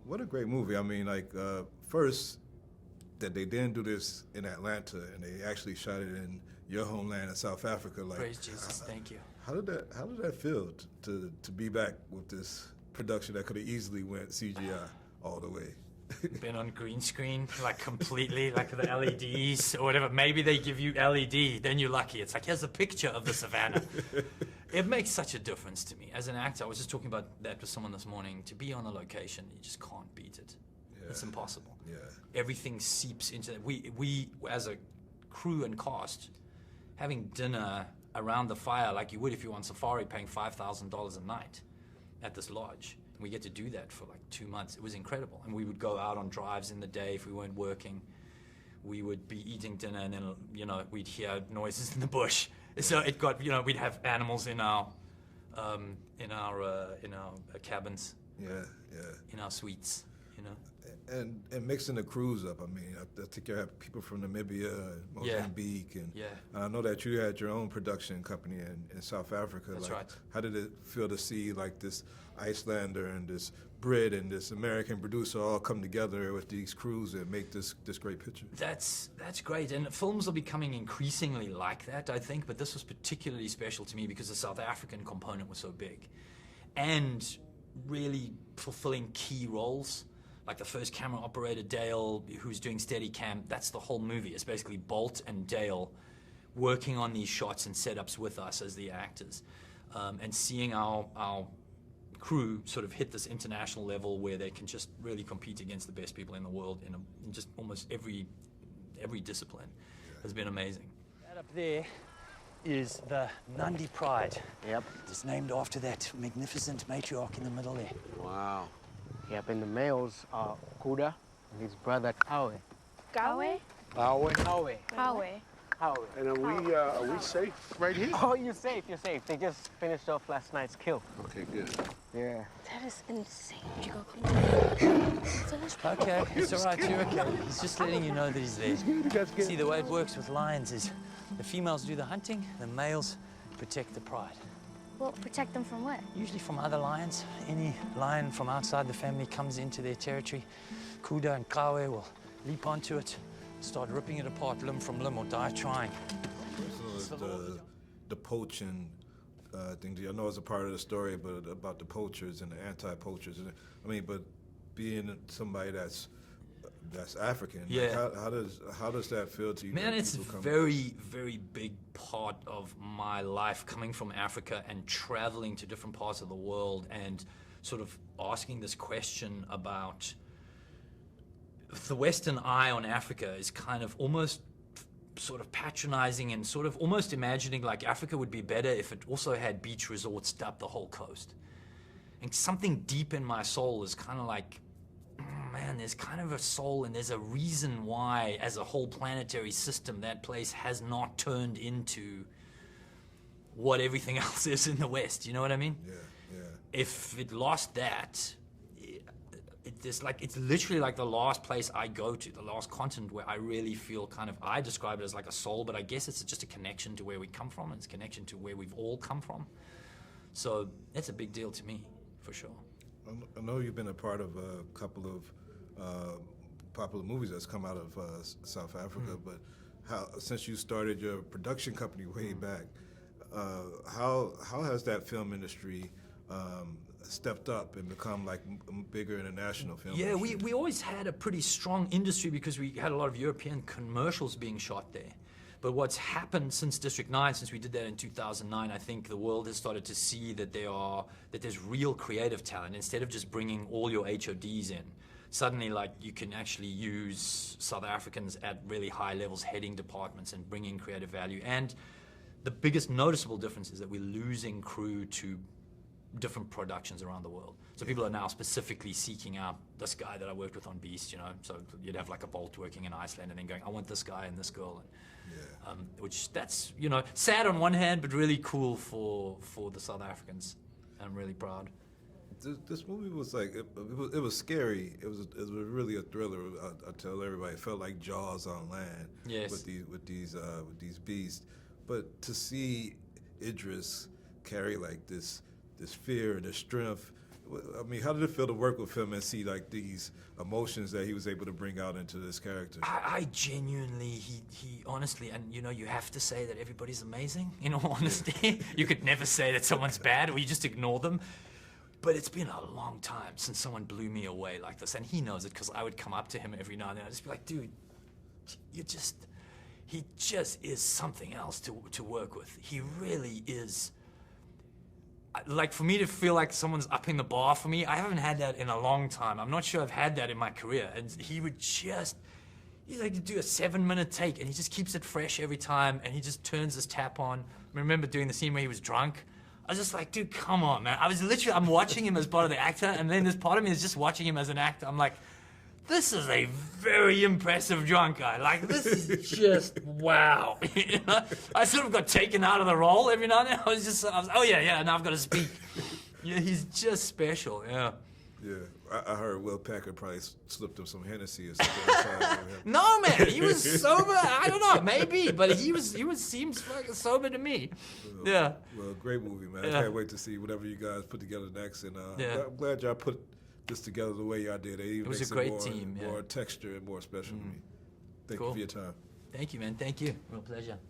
What a great movie. I mean, like, first, that they didn't do this in Atlanta and they actually shot it in your homeland in South Africa. Like, praise Jesus, thank you. How did that feel to be back with this production that could have easily went CGI all the way? Been on green screen, like completely, like the LEDs or whatever. Maybe they give you LED, then you're lucky. It's like, here's a picture of the savannah. It makes such a difference to me. As an actor, I was just talking about that with someone this morning. To be on a location, you just can't beat it. Yeah. It's impossible. Yeah. Everything seeps into that. We, as a crew and cast, having dinner around the fire like you would if you were on safari paying $5,000 a night at this lodge. And we get to do that for like 2 months. It was incredible. And we would go out on drives in the day if we weren't working. We would be eating dinner and then, you know, we'd hear noises in the bush. So it got, you know, we'd have animals in our cabins. Yeah, yeah. In our suites, you know. And mixing the crews up. I mean, I think you have people from Namibia, Mozambique, and I know that you had your own production company in South Africa. That's like, right. How did it feel to see like this Icelander and this Brit and this American producer all come together with these crews and make this great picture? That's great, and films are becoming increasingly like that, I think. But this was particularly special to me because the South African component was so big, and really fulfilling key roles. Like the first camera operator, Dale, who's doing Steadicam, that's the whole movie. It's basically Bolt and Dale working on these shots and setups with us as the actors. And seeing our crew sort of hit this international level where they can just really compete against the best people in the world in just almost every discipline has been amazing. That up there is the Nandi Pride. Yep. It's named after that magnificent matriarch in the middle there. Wow. Yep, and the males are Kuda and his brother Kawe. Kawe? Kawe. Kawe. Kawe. And are we safe right here? Oh, you're safe, you're safe. They just finished off last night's kill. Okay, good. Yeah. That is insane. Did you go come Okay, it's all right, you're okay. He's just letting you know that he's there. See, the way it works with lions is the females do the hunting, the males protect the pride. Well, protect them from what? Usually from other lions. Any lion from outside the family comes into their territory. Kuda and Kawe will leap onto it, start ripping it apart limb from limb or die trying. So the poaching thing, I know it's a part of the story, but about the poachers and the anti-poachers. I mean, but being somebody that's African, yeah. Like how does that feel to you? Man, it's a very, very big part of my life coming from Africa and traveling to different parts of the world and sort of asking this question about the Western eye on Africa is kind of almost sort of patronizing and sort of almost imagining like Africa would be better if it also had beach resorts up the whole coast. And something deep in my soul is kind of like, man, there's kind of a soul and there's a reason why, as a whole planetary system, that place has not turned into what everything else is in the West. You know what I mean? Yeah, yeah. If it lost that, it's literally like the last place I go to, the last continent where I really feel kind of, I describe it as like a soul, but I guess it's just a connection to where we come from. It's a connection to where we've all come from. So that's a big deal to me, for sure. I know you've been a part of a couple of popular movies that's come out of South Africa, but since you started your production company way back, how has that film industry stepped up and become like bigger international film industry? We always had a pretty strong industry because we had a lot of European commercials being shot there. But what's happened since District 9, since we did that in 2009, I think the world has started to see that there's real creative talent. Instead of just bringing all your HODs in, suddenly like you can actually use South Africans at really high levels heading departments and bringing creative value. And the biggest noticeable difference is that we're losing crew to different productions around the world. So people are now specifically seeking out this guy that I worked with on Beast, you know. So you'd have like a Bolt working in Iceland and then going, I want this guy and this girl. And, which that's, you know, sad on one hand, but really cool for the South Africans. I'm really proud. This movie was like, it was scary. It was really a thriller. I tell everybody, it felt like Jaws on land. Yes. With these beasts. But to see Idris carry like this fear and this strength I mean, how did it feel to work with him and see like these emotions that he was able to bring out into this character? I genuinely, he honestly, and you know, you have to say that everybody's amazing, in all honesty. You could never say that someone's bad, or you just ignore them. But it's been a long time since someone blew me away like this, and he knows it because I would come up to him every now and then. I'd just be like, dude, he just is something else to work with. He really is. Like, for me to feel like someone's upping the bar for me, I haven't had that in a long time. I'm not sure I've had that in my career. And he would just, he'd like to do a 7-minute take, and he just keeps it fresh every time, and he just turns his tap on. I remember doing the scene where he was drunk. I was just like, dude, come on, man. I'm watching him as part of the actor, and then this part of me is just watching him as an actor. I'm like, this is a very impressive drunk guy. Like, this is just, wow. You know? I sort of got taken out of the role every now and then. I was, oh yeah, now I've got to speak. Yeah, he's just special, yeah. Yeah, I heard Will Packer probably slipped him some Hennessy or something. No, man, he was sober. I don't know, maybe, but he seems fucking sober to me. Yeah. Well, great movie, man. Yeah. I can't wait to see whatever you guys put together next. And Yeah. I'm glad y'all put this together the way y'all did. It was makes a great more, team, yeah. more texture and more special to me. Thank Cool. you for your time. Thank you, man. Thank you. Real pleasure.